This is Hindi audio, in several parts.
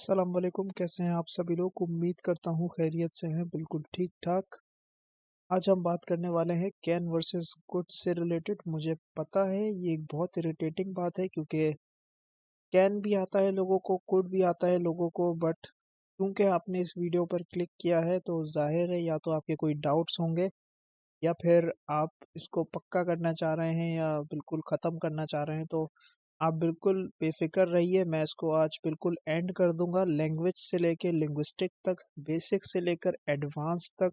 अस्सलाम वालेकुम, कैसे हैं आप सभी लोग? उम्मीद करता हूँ खैरियत से हैं, बिल्कुल ठीक-ठाक। आज हम बात करने वाले हैं can versus could say related. मुझे पता है ये एक बहुत इरिटेटिंग बात है क्योंकि कैन भी आता है लोगों को, कुड भी आता है लोगों को, बट क्योंकि आपने इस वीडियो पर क्लिक किया है तो ज़ाहिर है या तो आपके कोई डाउट्स होंगे या फिर आप इसको पक्का करना चाह रहे हैं या बिल्कुल ख़त्म करना चाह रहे हैं। तो आप बिल्कुल बेफिक्र रहिए, मैं इसको आज बिल्कुल एंड कर दूंगा। लैंग्वेज से लेके लिंग्विस्टिक तक, बेसिक से लेकर एडवांस तक,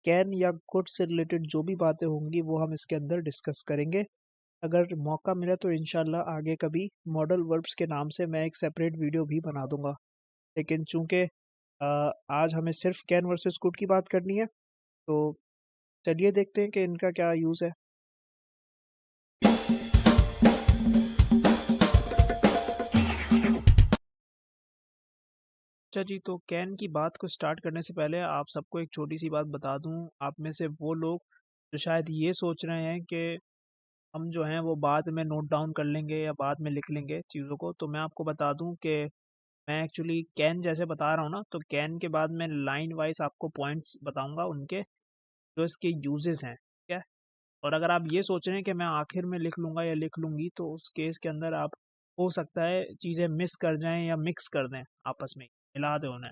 कैन या कुड से रिलेटेड जो भी बातें होंगी वो हम इसके अंदर डिस्कस करेंगे। अगर मौका मिला तो इंशाल्लाह आगे कभी मॉडल वर्ब्स के नाम से मैं एक सेपरेट वीडियो भी बना दूंगा। लेकिन चूंकि आज हमें सिर्फ कैन वर्सेस कुड की बात करनी है, तो चलिए देखते हैं कि इनका क्या यूज़ है। अच्छा जी, तो कैन की बात को स्टार्ट करने से पहले आप सबको एक छोटी सी बात बता दूं। आप में से वो लोग जो शायद ये सोच रहे हैं कि हम जो हैं वो बाद में नोट डाउन कर लेंगे या बाद में लिख लेंगे चीज़ों को, तो मैं आपको बता दूं कि मैं एक्चुअली कैन जैसे बता रहा हूँ ना, तो कैन के बाद मैं लाइन वाइज आपको पॉइंट्स बताऊंगा उनके, जो इसके यूजेस हैं, ठीक है। और अगर आप ये सोच रहे हैं कि मैं आखिर में लिख लूंगा या लिख लूंगी, तो उस केस के अंदर आप हो सकता है चीज़ें मिस कर जाएं या मिक्स कर दें, आपस में मिला दें उन्हें,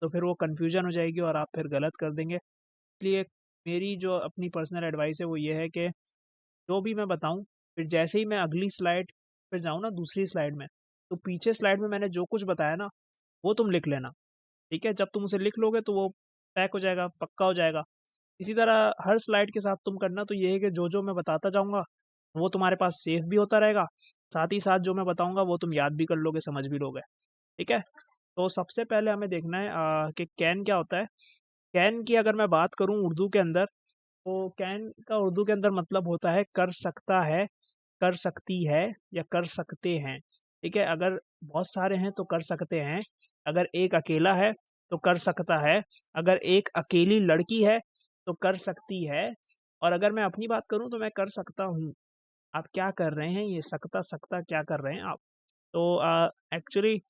तो फिर वो कन्फ्यूजन हो जाएगी और आप फिर गलत कर देंगे। इसलिए मेरी जो अपनी पर्सनल एडवाइस है वो ये है कि जो भी मैं बताऊं, फिर जैसे ही मैं अगली स्लाइड पे जाऊं ना, दूसरी स्लाइड में, तो पीछे स्लाइड में मैंने जो कुछ बताया ना वो तुम लिख लेना, ठीक है। जब तुम उसे लिख लोगे तो वो पैक हो जाएगा, पक्का हो जाएगा। इसी तरह हर स्लाइड के साथ तुम करना, तो ये है कि जो जो मैं बताता जाऊंगा वो तुम्हारे पास सेव भी होता रहेगा, साथ ही साथ जो मैं बताऊंगा वो तुम याद भी कर लोगे, समझ भी लोगे, ठीक है। तो सबसे पहले हमें देखना है कि कैन क्या होता है। कैन की अगर मैं बात करूं उर्दू के अंदर, तो कैन का उर्दू के अंदर मतलब होता है कर सकता है, कर सकती है या कर सकते हैं, ठीक है। अगर बहुत सारे हैं तो कर सकते हैं, अगर एक अकेला है तो कर सकता है, अगर एक अकेली लड़की है तो कर सकती है, और अगर मैं अपनी बात करूं तो मैं कर सकता हूँ। आप क्या कर रहे हैं, ये सकता सकता क्या कर रहे हैं आप। तो एक्चुअली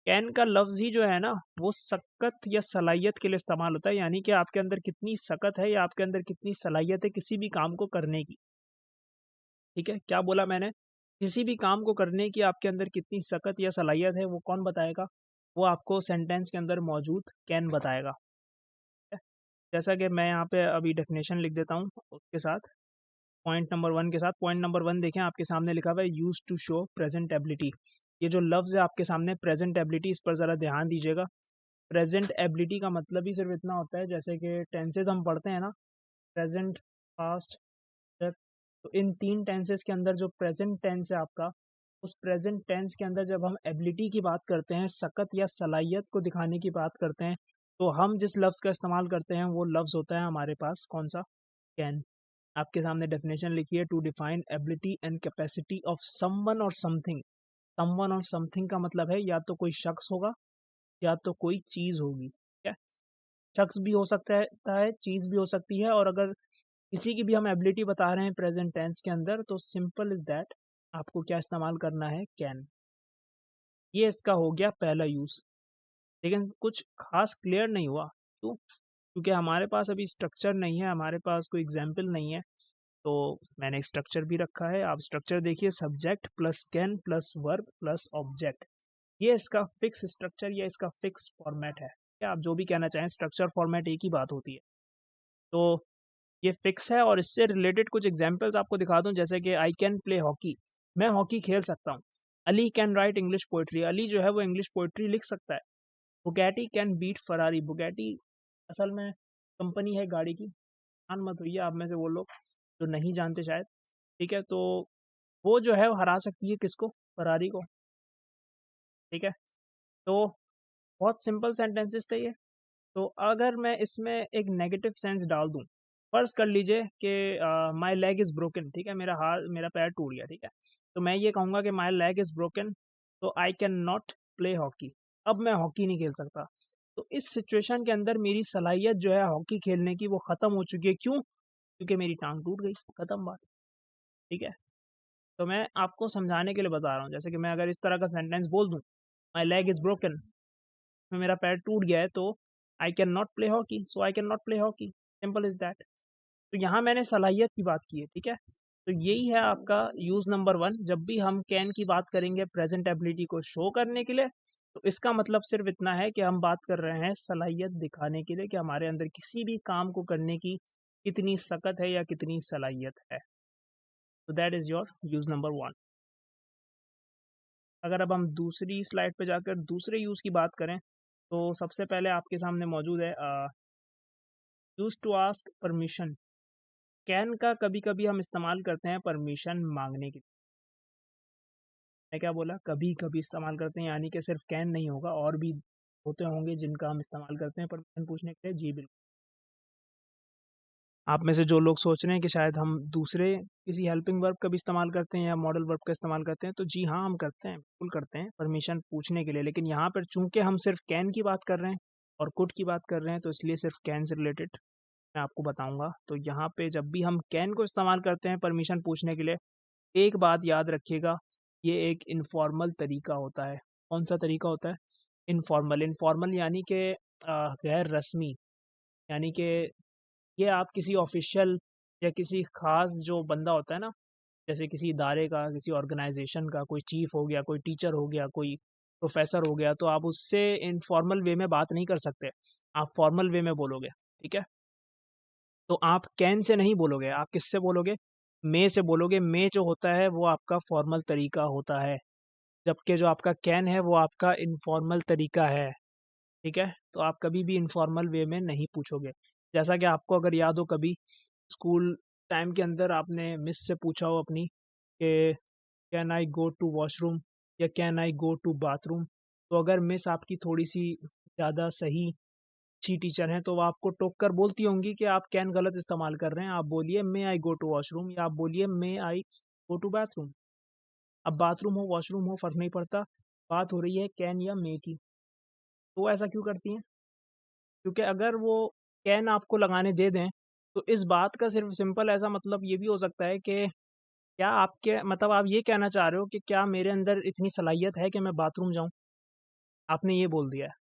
कैन का लफ्ज़ ही जो है ना, वो सकत या सलाहियत के लिए इस्तेमाल होता है, यानी कि आपके अंदर कितनी सकत है या आपके अंदर कितनी सलाहियत है किसी भी काम को करने की, ठीक है। क्या बोला मैंने? किसी भी काम को करने की आपके अंदर कितनी सकत या सलाहियत है वो कौन बताएगा? वो आपको सेंटेंस के अंदर मौजूद कैन बताएगा, ठीक है। जैसा कि मैं यहाँ पे अभी डेफिनेशन लिख देता हूँ उसके साथ, पॉइंट नंबर 1 के साथ। पॉइंट नंबर 1 देखें, आपके सामने लिखा हुआ है used to show present ability. ये जो लफ्ज़ है आपके सामने प्रेजेंट एबिलिटी, इस पर ज़रा ध्यान दीजिएगा। प्रेजेंट एबिलिटी का मतलब ही सिर्फ इतना होता है, जैसे कि टेंसेज हम पढ़ते हैं ना, प्रेजेंट, पास्ट, फ्यूचर, तो इन तीन टेंसेस के अंदर जो प्रेजेंट टेंस है आपका, उस प्रेजेंट टेंस के अंदर जब हम एबिलिटी की बात करते हैं, सकत या सलाहियत को दिखाने की बात करते हैं, तो हम जिस लफ्ज़ का इस्तेमाल करते हैं वो लफ्ज़ होता है हमारे पास कौन सा? कैन। आपके सामने डेफिनेशन लिखी है, to define ability and capacity of someone और समथिंग। समवन और समथिंग का मतलब है या तो कोई शख्स होगा या तो कोई चीज़ होगी, ठीक है। शख्स भी हो सकता है, चीज़ भी हो सकती है, और अगर किसी की भी हम एबिलिटी बता रहे हैं प्रेजेंट टेंस के अंदर, तो सिंपल इज दैट, आपको क्या इस्तेमाल करना है? कैन। ये इसका हो गया पहला यूज़। लेकिन कुछ खास क्लियर नहीं हुआ, क्यों? क्योंकि हमारे पास अभी स्ट्रक्चर नहीं है, हमारे पास कोई एग्जाम्पल नहीं है। तो मैंने एक स्ट्रक्चर भी रखा है, आप स्ट्रक्चर देखिए, subject plus can plus verb plus object. ये इसका फिक्स स्ट्रक्चर या इसका फिक्स फॉर्मेट है, या आप जो भी कहना चाहें, स्ट्रक्चर फॉर्मेट एक ही बात होती है। तो ये फिक्स है, और इससे रिलेटेड कुछ एग्जांपल्स आपको दिखा दूं, जैसे कि आई कैन प्ले हॉकी, मैं हॉकी खेल सकता हूँ। Ali can write English poetry, Ali जो है वो इंग्लिश पोइट्री लिख सकता है। बुगैटी कैन बीट फरारी, बुगैटी असल में कंपनी है गाड़ी की, ध्यान मत होइए आप में से वो लोग जो नहीं जानते शायद, ठीक है। तो वो जो है वो हरा सकती है किसको? फरारी को, ठीक है। तो बहुत सिंपल सेंटेंसेस थे ये। तो अगर मैं इसमें एक नेगेटिव सेंस डाल दूं, फर्ज कर लीजिए कि माई लेग इज ब्रोकन, ठीक है, मेरा पैर टूट गया, ठीक है। तो मैं ये कहूंगा कि माई लेग इज ब्रोकन, तो I can not play hockey, अब मैं हॉकी नहीं खेल सकता। तो इस सिचुएशन के अंदर मेरी सलाहियत जो है हॉकी खेलने की वो खत्म हो चुकी है, क्यों? क्योंकि मेरी टांग टूट गई, खत्म बात, ठीक है। तो मैं आपको समझाने के लिए बता रहा हूँ, जैसे कि मैं अगर इस तरह का सेंटेंस बोल दूं, माई लेग इज ब्रोकन, में मेरा पैर टूट गया है तो I can not play hockey, so I can not play hockey, simple is that. तो यहाँ मैंने सलाहियत की बात की है, ठीक है। तो यही है आपका यूज नंबर 1। जब भी हम कैन की बात करेंगे प्रेजेंट एबिलिटी को शो करने के लिए, तो इसका मतलब सिर्फ इतना है कि हम बात कर रहे हैं सलाहियत दिखाने के लिए कि हमारे अंदर किसी भी काम को करने की कितनी सकत है या कितनी सलाहियत है। तो that is your use number 1। अगर अब हम दूसरी स्लाइड पे जाकर दूसरे यूज की बात करें, तो सबसे पहले आपके सामने मौजूद है use to ask permission. Can का कभी कभी हम इस्तेमाल करते हैं परमिशन मांगने के लिए। मैं क्या बोला, कभी कभी इस्तेमाल करते हैं, यानी कि सिर्फ कैन नहीं होगा, और भी होते होंगे जिनका हम इस्तेमाल करते हैं परमिशन पूछने के लिए। जी बिल्कुल। आप में से जो लोग सोच रहे हैं कि शायद हम दूसरे किसी हेल्पिंग वर्ब का भी इस्तेमाल करते हैं या मॉडल वर्ब का इस्तेमाल करते हैं, तो जी हाँ, हम करते हैं, बिल्कुल करते हैं परमिशन पूछने के लिए। लेकिन यहाँ पर चूंकि हम सिर्फ कैन की बात कर रहे हैं और कुड की बात कर रहे हैं, तो इसलिए सिर्फ कैन से रिलेटेड मैं आपको बताऊंगा। तो यहाँ पे जब भी हम कैन को इस्तेमाल करते हैं परमिशन पूछने के लिए, एक बात याद रखिएगा, ये एक इनफॉर्मल तरीका होता है। कौन सा तरीका होता है? इनफॉर्मल। इनफॉर्मल यानी कि गैर रस्मी, यानी कि ये आप किसी ऑफिशियल या किसी खास जो बंदा होता है ना, जैसे किसी इदारे का, किसी ऑर्गेनाइजेशन का कोई चीफ हो गया, कोई टीचर हो गया, कोई प्रोफेसर हो गया, तो आप उससे इनफॉर्मल वे में बात नहीं कर सकते, आप फॉर्मल वे में बोलोगे, ठीक है। तो आप कैन से नहीं बोलोगे, आप किससे बोलोगे? मे से बोलोगे। मे जो होता है वो आपका फॉर्मल तरीका होता है, जबकि जो आपका कैन है वो आपका इनफॉर्मल तरीका है, ठीक है। तो आप कभी भी इनफॉर्मल वे में नहीं पूछोगे। जैसा कि आपको अगर याद हो, कभी स्कूल टाइम के अंदर आपने मिस से पूछा हो अपनी कि can I go to washroom या can I go to bathroom, तो अगर मिस आपकी थोड़ी सी ज़्यादा सही अच्छी टीचर हैं, तो वो आपको टोक कर बोलती होंगी कि आप कैन गलत इस्तेमाल कर रहे हैं, आप बोलिए मे आई गो टू वॉशरूम या आप बोलिए मे आई गो टू बाथरूम। अब बाथरूम हो वॉशरूम हो फर्क नहीं पड़ता, बात हो रही है कैन या मे की। तो वो ऐसा क्यों करती हैं? क्योंकि अगर वो कैन आपको लगाने दे दें, तो इस बात का सिर्फ सिंपल ऐसा मतलब ये भी हो सकता है कि क्या आपके मतलब आप ये कहना चाह रहे हो कि क्या मेरे अंदर इतनी सलाहियत है कि मैं बाथरूम जाऊं? आपने ये बोल दिया है,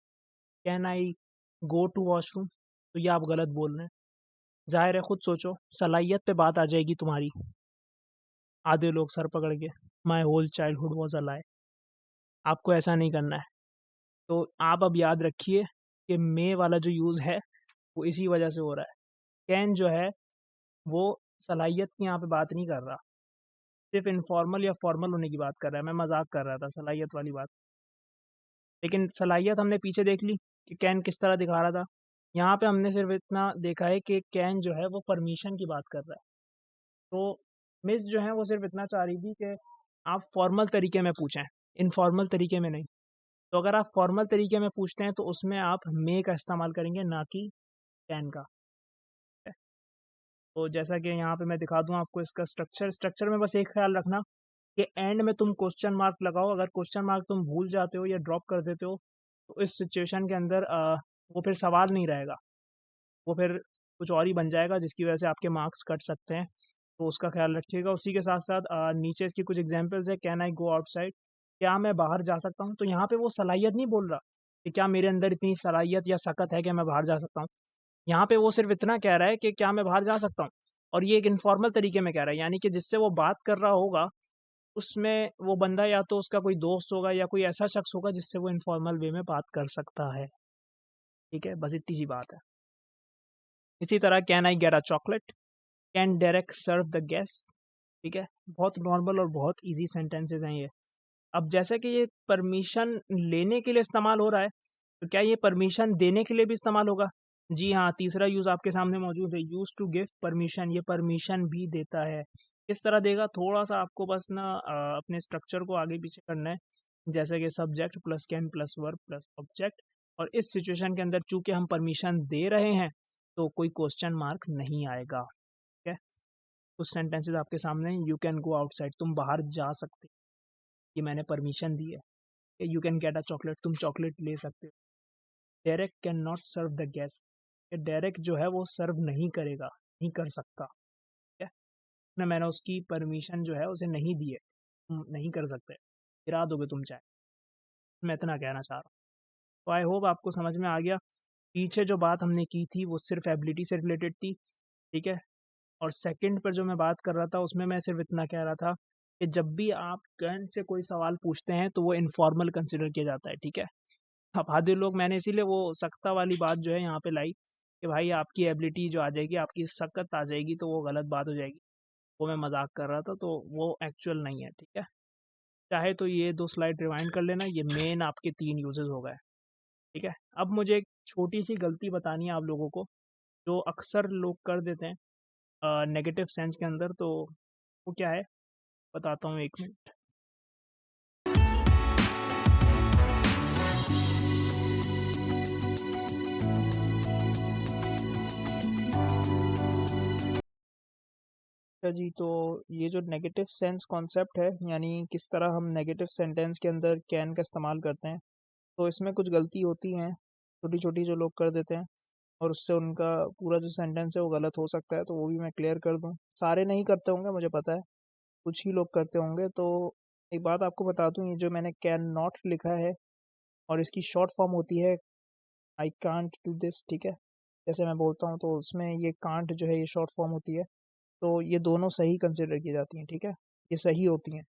can I go to washroom, तो ये आप गलत बोल रहे हैं। ज़ाहिर है, खुद सोचो, सलाहियत पे बात आ जाएगी तुम्हारी। आधे लोग सर पकड़ के my whole childhood was a lie. आपको ऐसा नहीं करना है। तो आप अब याद रखिए कि मे वाला जो यूज़ है वो इसी वजह से हो रहा है। कैन जो है वो सलाहियत की यहाँ पे बात नहीं कर रहा, सिर्फ इनफॉर्मल या फॉर्मल होने की बात कर रहा है। मैं मजाक कर रहा था सलाहियत वाली बात। लेकिन सलाहियत हमने पीछे देख ली कि कैन किस तरह दिखा रहा था। यहाँ पे हमने सिर्फ इतना देखा है कि कैन जो है वो परमिशन की बात कर रहा है। तो मिस जो है वो सिर्फ इतना चाह रही थी कि आप फॉर्मल तरीके में पूछें, इनफॉर्मल तरीके में नहीं। तो अगर आप फॉर्मल तरीके में पूछते हैं तो उसमें आप मे का इस्तेमाल करेंगे, ना कि कैन का। तो जैसा कि यहाँ पे मैं दिखा दूँ आपको इसका स्ट्रक्चर में बस एक ख्याल रखना कि एंड में तुम क्वेश्चन मार्क लगाओ। अगर क्वेश्चन मार्क तुम भूल जाते हो या ड्रॉप कर देते हो, तो इस सिचुएशन के अंदर वो फिर सवाल नहीं रहेगा, वो फिर कुछ और ही बन जाएगा, जिसकी वजह से आपके मार्क्स कट सकते हैं। तो उसका ख्याल रखिएगा। उसी के साथ साथ नीचे इसकी कुछ एग्जांपल्स है। कैन आई गो आउटसाइड, क्या मैं बाहर जा सकता हूँ? तो यहाँ पे वो सलाहियत नहीं बोल रहा कि क्या मेरे अंदर इतनी सलाहियत या सकत है कि मैं बाहर जा सकता हूँ। यहाँ पे वो सिर्फ इतना कह रहा है कि क्या मैं बाहर जा सकता हूँ, और ये एक इनफॉर्मल तरीके में कह रहा है, यानी कि जिससे वो बात कर रहा होगा उसमें वो बंदा या तो उसका कोई दोस्त होगा या कोई ऐसा शख्स होगा जिससे वो इनफॉर्मल वे में बात कर सकता है, ठीक है। बस इतनी सी बात है। इसी तरह can I get a chocolate, can Derek serve the guest, ठीक है। बहुत नॉर्मल और बहुत इजी सेंटेंसेस हैं ये। अब जैसे कि ये परमिशन लेने के लिए इस्तेमाल हो रहा है, तो क्या ये परमिशन देने के लिए भी इस्तेमाल होगा? जी हाँ, तीसरा यूज आपके सामने मौजूद है, यूज टू गिव परमिशन। ये परमिशन भी देता है। किस तरह देगा? थोड़ा सा आपको बस ना अपने स्ट्रक्चर को आगे पीछे करना है। जैसे कि subject plus can plus verb plus object, और इस सिचुएशन के अंदर चूंकि हम परमिशन दे रहे हैं तो कोई क्वेश्चन मार्क नहीं आएगा, ठीक है। कुछ सेंटेंसेस आपके सामने, यू कैन गो आउटसाइड, तुम बाहर जा सकते, ये मैंने परमिशन दी है। You can get a chocolate, तुम चॉकलेट ले सकते हो। Derek can not serve the guest, Derek जो है वो सर्व नहीं करेगा, नहीं कर सकता, ठीक है ना। मैंने उसकी परमिशन जो है उसे नहीं दी है, तुम नहीं कर सकते, गिरा दोगे तुम चाहे। मैं इतना कहना चाह रहा हूँ। तो आई होप आपको समझ में आ गया। पीछे जो बात हमने की थी वो सिर्फ एबिलिटी से रिलेटेड थी, ठीक है। और सेकंड पर जो मैं बात कर रहा था उसमें मैं सिर्फ इतना कह रहा था कि जब भी आप कैन से कोई सवाल पूछते हैं तो वो इनफॉर्मल कंसिडर किया जाता है, ठीक है। अब आधे लोग, मैंने इसीलिए वो सख्ता वाली बात जो है यहाँ पे लाई कि भाई आपकी एबिलिटी जो आ जाएगी, आपकी सख्त आ जाएगी तो वो गलत बात हो जाएगी। वो मैं मजाक कर रहा था, तो वो एक्चुअल नहीं है, ठीक है। चाहे तो ये 2 स्लाइड रिवाइंड कर लेना, ये मेन आपके 3 यूजेस हो गए, ठीक है। अब मुझे एक छोटी सी गलती बतानी है आप लोगों को, जो अक्सर लोग कर देते हैं नेगेटिव सेंस के अंदर। तो वो क्या है, बताता हूँ, 1 मिनट। अच्छा जी, तो ये जो नेगेटिव सेंस कॉन्सेप्ट है, यानी किस तरह हम नेगेटिव सेंटेंस के अंदर कैन का इस्तेमाल करते हैं, तो इसमें कुछ गलती होती हैं, छोटी छोटी, जो लोग कर देते हैं, और उससे उनका पूरा जो सेंटेंस है वो गलत हो सकता है। तो वो भी मैं क्लियर कर दूं। सारे नहीं करते होंगे, मुझे पता है, कुछ ही लोग करते होंगे। तो एक बात आपको बता दूं, ये जो मैंने कैन नॉट लिखा है और इसकी शॉर्ट फॉर्म होती है आई कांट डू दिस, ठीक है। जैसे मैं बोलता हूँ तो उसमें ये कांट जो है ये शॉर्ट फॉर्म होती है। तो ये दोनों सही कंसिडर की जाती हैं, ठीक है, ये सही होती हैं।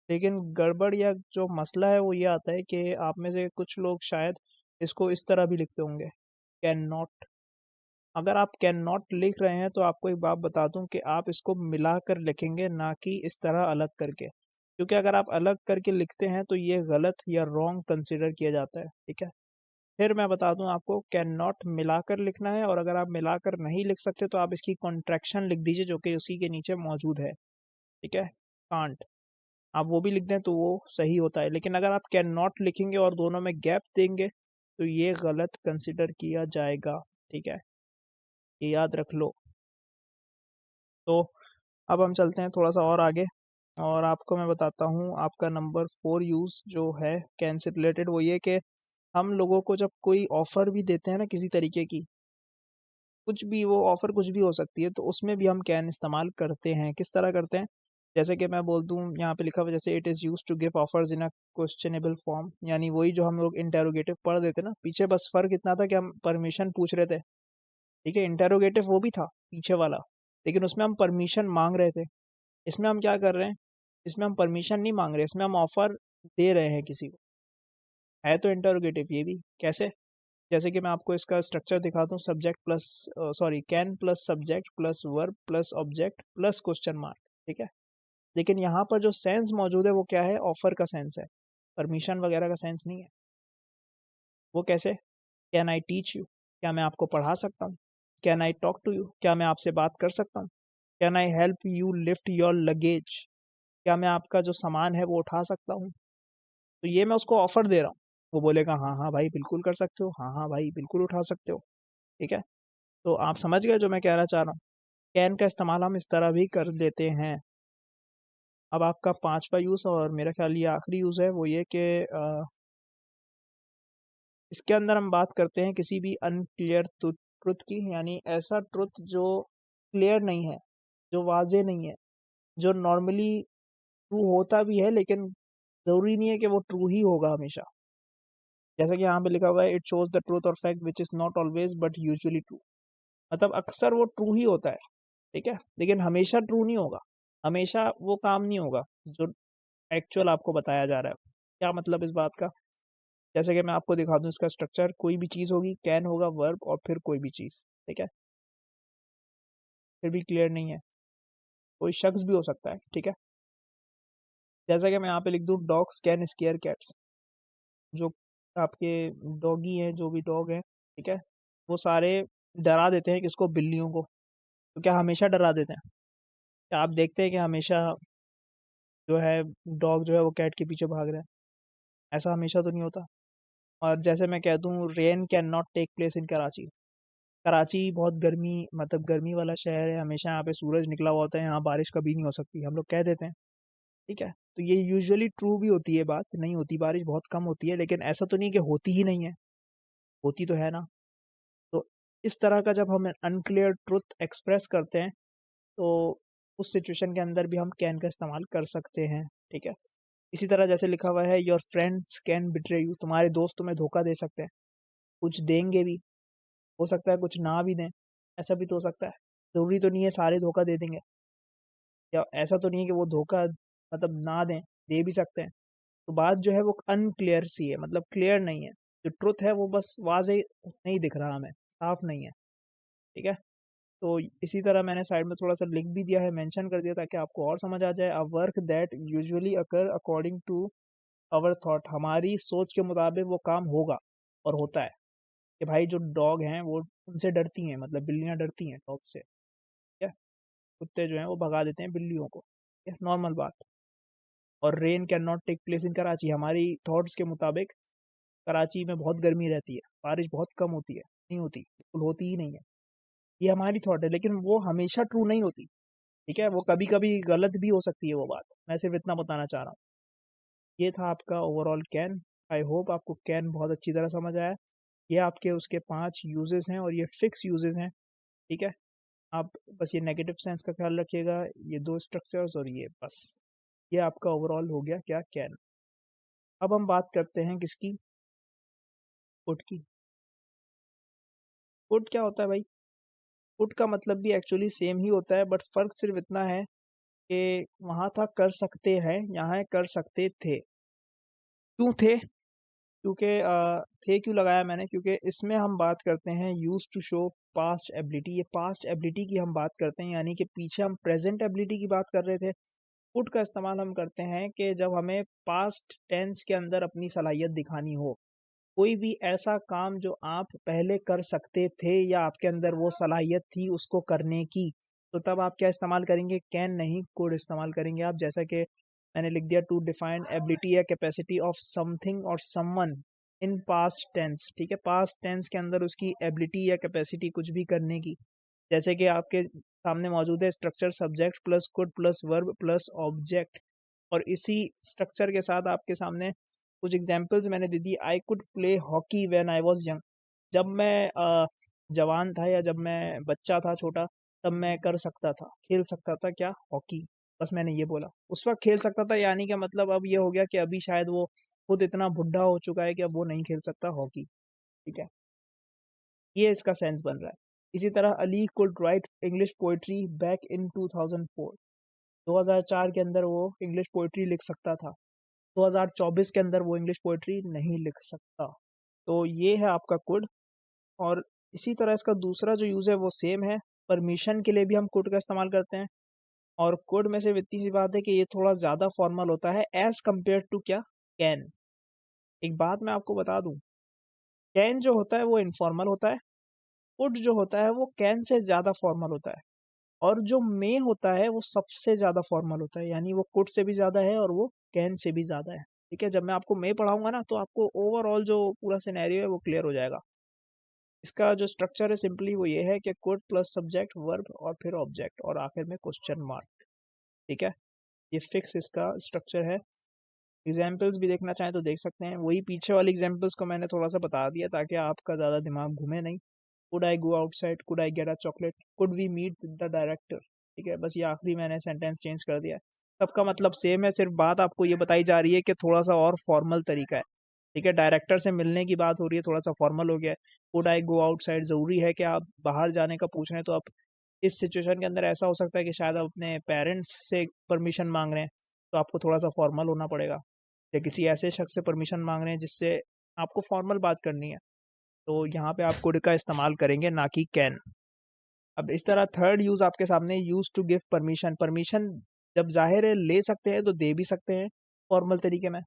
लेकिन गड़बड़ या जो मसला है वो ये आता है कि आप में से कुछ लोग शायद इसको इस तरह भी लिखते होंगे, कैन नॉट। अगर आप कैन नॉट लिख रहे हैं तो आपको एक बात बता दूं कि आप इसको मिलाकर लिखेंगे, ना कि इस तरह अलग करके। क्योंकि अगर आप अलग करके लिखते हैं तो ये गलत या रॉन्ग कंसिडर किया जाता है, ठीक है। फिर मैं बता दूं आपको, कैन नॉट मिलाकर लिखना है, और अगर आप मिलाकर नहीं लिख सकते तो आप इसकी कॉन्ट्रैक्शन लिख दीजिए जो कि उसी के नीचे मौजूद है, ठीक है। कांट, आप वो भी लिख दें तो वो सही होता है। लेकिन अगर आप कैन नॉट लिखेंगे और दोनों में गैप देंगे तो ये गलत कंसिडर किया जाएगा, ठीक है, ये याद रख लो। तो अब हम चलते हैं थोड़ा सा और आगे, और आपको मैं बताता हूँ आपका नंबर 4 यूज जो है कैन से रिलेटेड, वो ये कि हम लोगों को जब कोई ऑफर भी देते हैं ना किसी तरीके की, कुछ भी, वो ऑफर कुछ भी हो सकती है, तो उसमें भी हम कैन इस्तेमाल करते हैं। किस तरह करते हैं, जैसे कि मैं बोल दूं, यहाँ पे लिखा हुआ जैसे it is use to give offers in a questionable form, यानी वही जो हम लोग इंटेरोगेटिव पढ़ देते ना पीछे, बस फर्क इतना था कि हम परमिशन पूछ रहे थे, ठीक है। इंटेरोगेटिव वो भी था पीछे वाला, लेकिन उसमें हम परमिशन मांग रहे थे। इसमें हम क्या कर रहे हैं, इसमें हम परमिशन नहीं मांग रहे, इसमें हम ऑफर दे रहे हैं किसी को। है तो इंटेरोगेटिव ये भी। कैसे, जैसे कि मैं आपको इसका स्ट्रक्चर दिखाता हूँ, subject plus, sorry, can plus subject plus verb plus object plus question mark, ठीक है। लेकिन यहाँ पर जो सेंस मौजूद है वो क्या है, ऑफर का सेंस है, परमिशन वगैरह का सेंस नहीं है। वो कैसे, कैन आई टीच यू, क्या मैं आपको पढ़ा सकता हूँ। Can I talk to you, क्या मैं आपसे बात कर सकता हूँ। Can I help you lift your luggage, क्या मैं आपका जो सामान है वो उठा सकता हूँ। तो ये मैं उसको ऑफर दे रहा हूँ, वो बोलेगा हाँ हाँ भाई बिल्कुल कर सकते हो, हाँ हाँ भाई बिल्कुल उठा सकते हो, ठीक है। तो आप समझ गए जो मैं कहना चाह रहा हूँ। कैन का इस्तेमाल हम इस तरह भी कर देते हैं। अब आपका 5वां यूज़, और मेरा ख्याल ये आखिरी यूज़ है, वो ये कि इसके अंदर हम बात करते हैं किसी भी अनक्लियर ट्रुथ की, यानी ऐसा ट्रुथ जो क्लियर नहीं है, जो वाजे नहीं है, जो नॉर्मली ट्रू होता भी है लेकिन ज़रूरी नहीं है कि वो ट्रू ही होगा हमेशा। जैसा कि यहाँ पे लिखा हुआ है, इट शोज द ट्रूथ और fact which is not always but usually true. मतलब अक्सर वो ट्रू ही होता है, ठीक है, लेकिन हमेशा ट्रू नहीं होगा, हमेशा वो काम नहीं होगा जो एक्चुअल आपको बताया जा रहा है। क्या मतलब इस बात का, जैसे कि मैं आपको दिखा दूं इसका स्ट्रक्चर, कोई भी चीज़ होगी, कैन होगा, वर्ब, और फिर कोई भी चीज़, ठीक है। फिर भी क्लियर नहीं है, कोई शख्स भी हो सकता है, ठीक है। जैसा कि मैं यहाँ पे लिख दूं, डॉग्स कैन स्केयर कैट्स, जो आपके डॉगी हैं, जो भी डॉग हैं, ठीक है, वो सारे डरा देते हैं किसको, बिल्लियों को। तो क्या हमेशा डरा देते हैं, क्या आप देखते हैं कि हमेशा जो है डॉग जो है वो कैट के पीछे भाग रहा है, ऐसा हमेशा तो नहीं होता। और जैसे मैं कह दूं, rain can not take place in Karachi, Karachi बहुत गर्मी, मतलब गर्मी वाला शहर है, हमेशा यहाँ पे सूरज निकला हुआ होता है, यहाँ बारिश कभी नहीं हो सकती, हम लोग कह देते हैं, ठीक है। तो ये यूजुअली ट्रू भी होती है, बात नहीं होती, बारिश बहुत कम होती है, लेकिन ऐसा तो नहीं कि होती ही नहीं है, होती तो है ना। तो इस तरह का जब हम अनक्लियर ट्रुथ एक्सप्रेस करते हैं तो उस सिचुएशन के अंदर भी हम कैन का इस्तेमाल कर सकते हैं, ठीक है। इसी तरह जैसे लिखा हुआ है your friends can betray you, तुम्हारे दोस्त तुम्हें धोखा दे सकते हैं, कुछ देंगे भी, हो सकता है कुछ ना भी दें, ऐसा भी तो हो सकता है। ज़रूरी तो नहीं है सारे धोखा दे देंगे, या ऐसा तो नहीं है कि वो धोखा मतलब ना दें, दे भी सकते हैं। तो बात जो है वो अनक्लियर सी है, मतलब क्लियर नहीं है। जो ट्रुथ है वो बस वाज़ेह नहीं दिख रहा हमें, साफ नहीं है, ठीक है? तो इसी तरह मैंने साइड में थोड़ा-सा लिख भी दिया है, मेंशन कर दिया ताकि आपको और समझ आ जाए। A work that usually occur according to our thought, हमारी सोच के मुताबिक वो काम होगा और होता है। कि भाई जो डॉग हैं वो उनसे डरती हैं, मतलब बिल्लियाँ डरती हैं डॉग से, ठीक है? कुत्ते जो हैं वो भगा देते हैं बिल्लियों को, ठीक है? नॉर्मल बात। और rain can not take place in Karachi, हमारी थॉट्स के मुताबिक कराची में बहुत गर्मी रहती है, बारिश बहुत कम होती है, नहीं होती, बिल्कुल होती ही नहीं है। ये हमारी थॉट है, लेकिन वो हमेशा ट्रू नहीं होती, ठीक है? वो कभी-कभी गलत भी हो सकती है वो बात। मैं सिर्फ़ इतना बताना चाह रहा हूँ। ये था आपका ओवरऑल कैन। आई होप आपको कैन बहुत अच्छी तरह समझ आया। ये आपके उसके 5 यूज़ेज़ हैं और ये फिक्स यूज़ेज़ हैं, ठीक है? आप बस ये नेगेटिव सेंस का ख्याल रखिएगा, ये 2 स्ट्रक्चर्स और ये बस। ये आपका ओवरऑल हो गया क्या कैन। अब हम बात करते हैं किसकी? पुट की। पुट क्या होता है भाई? पुट का मतलब भी एक्चुअली सेम ही होता है, बट फ़र्क सिर्फ़ इतना है कि वहाँ था कर सकते हैं, यहाँ है कर सकते थे। क्यों थे? क्योंकि थे क्यों लगाया मैंने? क्योंकि इसमें हम बात करते हैं used to show past ability, ये पास्ट एबिलिटी की हम बात करते हैं, यानी कि पीछे हम प्रेजेंट एबिलिटी की बात कर रहे थे। पुट का इस्तेमाल हम करते हैं कि जब हमें पास्ट टेंस के अंदर अपनी सलाहियत दिखानी हो, कोई भी ऐसा काम जो आप पहले कर सकते थे या आपके अंदर वो सलाहियत थी उसको करने की, तो तब आप क्या इस्तेमाल करेंगे? कैन नहीं, कुड इस्तेमाल करेंगे आप। जैसा कि मैंने लिख दिया, टू डिफाइन एबिलिटी या कैपेसिटी ऑफ समथिंग और समवन इन पास्ट टेंस, ठीक है? पास्ट टेंस के अंदर उसकी एबिलिटी या कैपेसिटी कुछ भी करने की, जैसे कि आपके सामने मौजूद है structure subject plus could plus verb plus object, और इसी स्ट्रक्चर के साथ आपके सामने कुछ एग्जांपल्स मैंने दे दी। I could play hockey when I was young, जब मैं जवान था या जब मैं बच्चा था छोटा, तब मैं कर सकता था, खेल सकता था क्या? हॉकी। बस मैंने ये बोला, उस वक्त खेल सकता था, यानी कि मतलब अब ये हो गया कि अभी शायद वो खुद इतना बुढ़ा हो चुका है कि अब वो नहीं खेल सकता हॉकी, ठीक है? ये इसका सेंस बन रहा है। इसी तरह Ali could write English poetry back in 2004, 2004 के अंदर वो इंग्लिश पोएट्री लिख सकता था, 2024 के अंदर वो इंग्लिश पोएट्री नहीं लिख सकता। तो ये है आपका कुड। और इसी तरह इसका दूसरा जो यूज़ है वो सेम है, परमिशन के लिए भी हम कुड का इस्तेमाल करते हैं। और कुड में सिर्फ इतनी सी बात है कि ये थोड़ा ज़्यादा फॉर्मल होता है एज़ कम्पेयर टू क्या? कैन। एक बात मैं आपको बता दूँ, कैन जो होता है वो इनफॉर्मल होता है, कुड जो होता है वो कैन से ज़्यादा फॉर्मल होता है, और जो मे होता है वो सबसे ज़्यादा फॉर्मल होता है, यानी वो कुड से भी ज़्यादा है और वो कैन से भी ज़्यादा है, ठीक है? जब मैं आपको मे पढ़ाऊँगा ना तो आपको ओवरऑल जो पूरा सिनेरियो है वो क्लियर हो जाएगा। इसका जो स्ट्रक्चर है सिंपली वो ये है कि कुड प्लस सब्जेक्ट वर्ब और फिर ऑब्जेक्ट और आखिर में क्वेश्चन मार्क, ठीक है? ये फिक्स इसका स्ट्रक्चर है। एग्जाम्पल्स भी देखना चाहें तो देख सकते हैं, वही पीछे वाली एग्जाम्पल्स को मैंने थोड़ा सा बता दिया ताकि आपका ज़्यादा दिमाग घूमे नहीं। Could I go outside, could I get a chocolate, could we meet the director, ठीक है? बस ये आखिरी मैंने सेंटेंस चेंज कर दिया है। सबका मतलब सेम है, सिर्फ बात आपको ये बताई जा रही है कि थोड़ा सा और फॉर्मल तरीका है, ठीक है? डायरेक्टर से मिलने की बात हो रही है, थोड़ा सा फॉर्मल हो गया है। कुड आई गो आउटसाइड, ज़रूरी है कि आप बाहर जाने का पूछ रहे हैं, तो आप इस सिचुएशन के अंदर ऐसा हो सकता है कि शायद आप अपने पेरेंट्स से परमिशन मांग रहे हैं, तो आपको थोड़ा सा फॉर्मल होना पड़ेगा, या किसी ऐसे शख्स से परमिशन मांग रहे हैं जिससे आपको फॉर्मल बात करनी है, तो यहाँ पे आप कुड का इस्तेमाल करेंगे, ना कि कैन। अब इस तरह थर्ड यूज आपके सामने, use to give permission. Permission जब जाहिर है ले सकते हैं तो दे भी सकते हैं फॉर्मल तरीके में।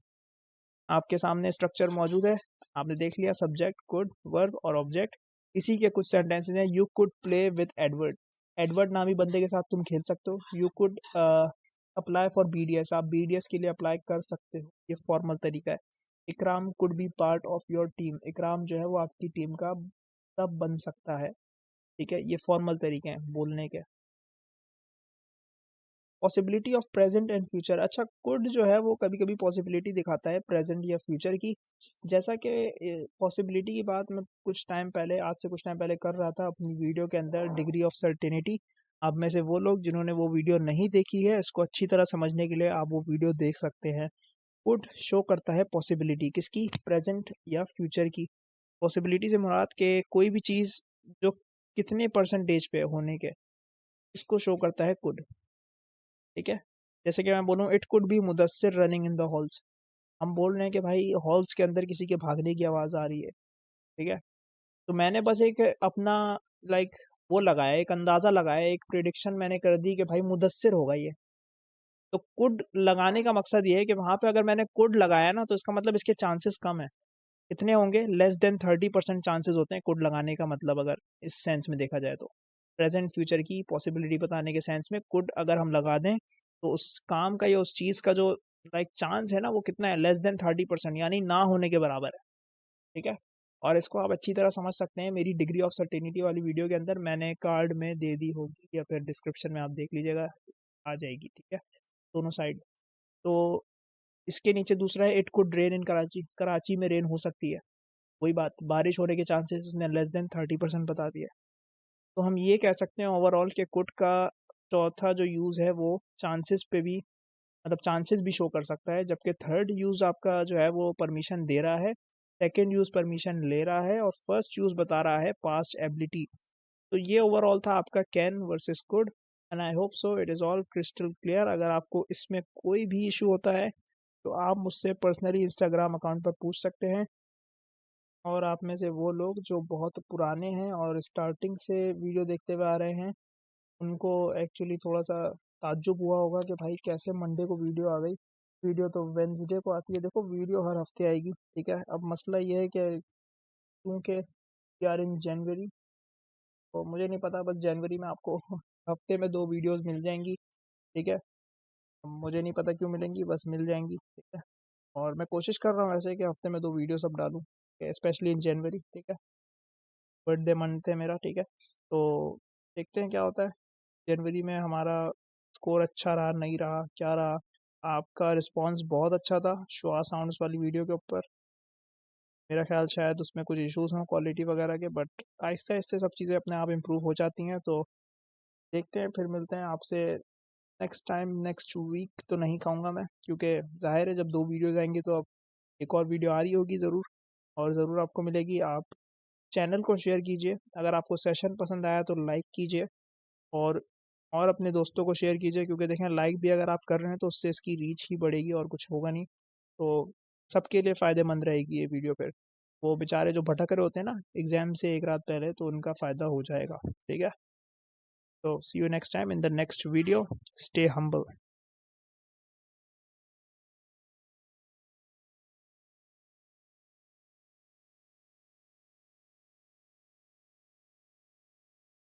आपके सामने स्ट्रक्चर मौजूद है, आपने देख लिया, सब्जेक्ट कुड वर्ब और ऑब्जेक्ट। इसी के कुछ सेंटेंसेस हैं, you could play with Edward, Edward नामी बंदे के साथ तुम खेल सकते हो। You could apply for BDS, आप बीडीएस के लिए अप्लाई कर सकते हो, ये फॉर्मल तरीका है। इकराम could be part of your team, इकराम जो है वो आपकी टीम का तब बन सकता है, ठीक है? ये फॉर्मल तरीके हैं बोलने के। Possibility of present and future, अच्छा कुड जो है वो कभी कभी पॉसिबिलिटी दिखाता है प्रेजेंट या फ्यूचर की। जैसा कि पॉसिबिलिटी की बात मैं कुछ टाइम पहले, आज से कुछ टाइम पहले कर रहा था अपनी वीडियो के अंदर, डिग्री ऑफ सर्टेनिटी। आप में से वो लोग जिन्होंने वो वीडियो नहीं देखी है, इसको अच्छी तरह समझने के लिए आप वो वीडियो देख सकते हैं। कुड शो करता है पॉसिबिलिटी किसकी, प्रेजेंट या फ्यूचर की। पॉसिबिलिटी से मुराद के कोई भी चीज़ जो कितने परसेंटेज पे होने के, इसको शो करता है कुड। ठीक है, जैसे कि मैं बोलूँ it could be Mudassir running in the halls. हम बोल रहे हैं कि भाई हॉल्स के अंदर किसी के भागने की आवाज़ आ रही है। ठीक है, तो मैंने बस एक अपना लाइक वो लगाया, एक अंदाज़ा लगाया, एक प्रिडिक्शन मैंने कर दी कि भाई मुदस्सिर होगा ये। तो कुड लगाने का मकसद ये है कि वहाँ पे अगर मैंने कुड लगाया ना तो इसका मतलब इसके चांसेस कम है। कितने होंगे, लेस देन 30% चांसेस होते हैं कुड लगाने का, मतलब अगर इस सेंस में देखा जाए तो प्रेजेंट फ्यूचर की पॉसिबिलिटी बताने के सेंस में कुड अगर हम लगा दें तो उस काम का या उस चीज़ का जो लाइक चांस है ना वो कितना है, लेस देन 30%, यानी ना होने के बराबर है। ठीक है, और इसको आप अच्छी तरह समझ सकते हैं, मेरी डिग्री ऑफ सर्टेनिटी वाली वीडियो के अंदर मैंने कार्ड में दे दी होगी या फिर डिस्क्रिप्शन में आप देख लीजिएगा, आ जाएगी। ठीक है, दोनों साइड। तो इसके नीचे दूसरा है इट कुड रेन इन कराची, कराची में रेन हो सकती है। वही बात, बारिश होने के चांसेस उसने लेस देन 30% बता दिया। तो हम ये कह सकते हैं ओवरऑल के कुड का चौथा जो यूज़ है वो चांसेस पे भी, मतलब चांसेस भी शो कर सकता है, जबकि थर्ड यूज़ आपका जो है वो परमिशन दे रहा है, सेकेंड यूज़ परमिशन ले रहा है, और फर्स्ट यूज़ बता रहा है पास्ट एबिलिटी। तो ये ओवरऑल था आपका can versus could, and I hope so it is all crystal clear. अगर आपको इसमें कोई भी इशू होता है तो आप मुझसे पर्सनली इंस्टाग्राम अकाउंट पर पूछ सकते हैं। और आप में से वो लोग जो बहुत पुराने हैं और स्टार्टिंग से वीडियो देखते हुए आ रहे हैं, उनको एक्चुअली थोड़ा सा ताज्जुब हुआ होगा कि भाई कैसे मंडे को वीडियो आ गई। वीडियो तो वेंसडे को आती है, देखो वीडियो हर हफ्ते आएगी। ठीक है, अब मसला ये है कि क्योंकि वी आर इन जनवरी, तो मुझे नहीं पता, बस जनवरी में आपको हफ्ते में 2 वीडियोस मिल जाएंगी। ठीक है, मुझे नहीं पता क्यों मिलेंगी, बस मिल जाएंगी। ठीक है, और मैं कोशिश कर रहा हूँ ऐसे कि हफ्ते में 2 वीडियो सब डालूँ, स्पेशली इन जनवरी। ठीक है, बर्थडे मंथ है मेरा। ठीक है, तो देखते हैं क्या होता है। जनवरी में हमारा स्कोर अच्छा रहा नहीं रहा, क्या रहा। आपका रिस्पांस बहुत अच्छा था शुआ साउंड्स वाली वीडियो के ऊपर। मेरा ख्याल शायद उसमें कुछ इश्यूज हों क्वालिटी वगैरह के, बट आहिस्ते आहिस्ते सब चीज़ें अपने आप इम्प्रूव हो जाती हैं। तो देखते हैं, फिर मिलते हैं आपसे नेक्स्ट टाइम। नेक्स्ट वीक तो नहीं कहूँगा मैं, क्योंकि जाहिर है जब 2 वीडियोज़ आएंगी तो अब एक और वीडियो आ रही होगी ज़रूर, और ज़रूर आपको मिलेगी। आप चैनल को शेयर कीजिए, अगर आपको सेशन पसंद आया तो लाइक कीजिए, और अपने दोस्तों को शेयर कीजिए, क्योंकि देखें लाइक भी अगर आप कर रहे हैं तो उससे इसकी रीच ही बढ़ेगी और कुछ होगा नहीं। तो सबके लिए फ़ायदेमंद रहेगी ये वीडियो। फिर वो बेचारे जो भटक रहे होते हैं ना एग्ज़ाम से एक रात पहले, तो उनका फ़ायदा हो जाएगा। ठीक है, तो see you next time in the next video. Stay humble.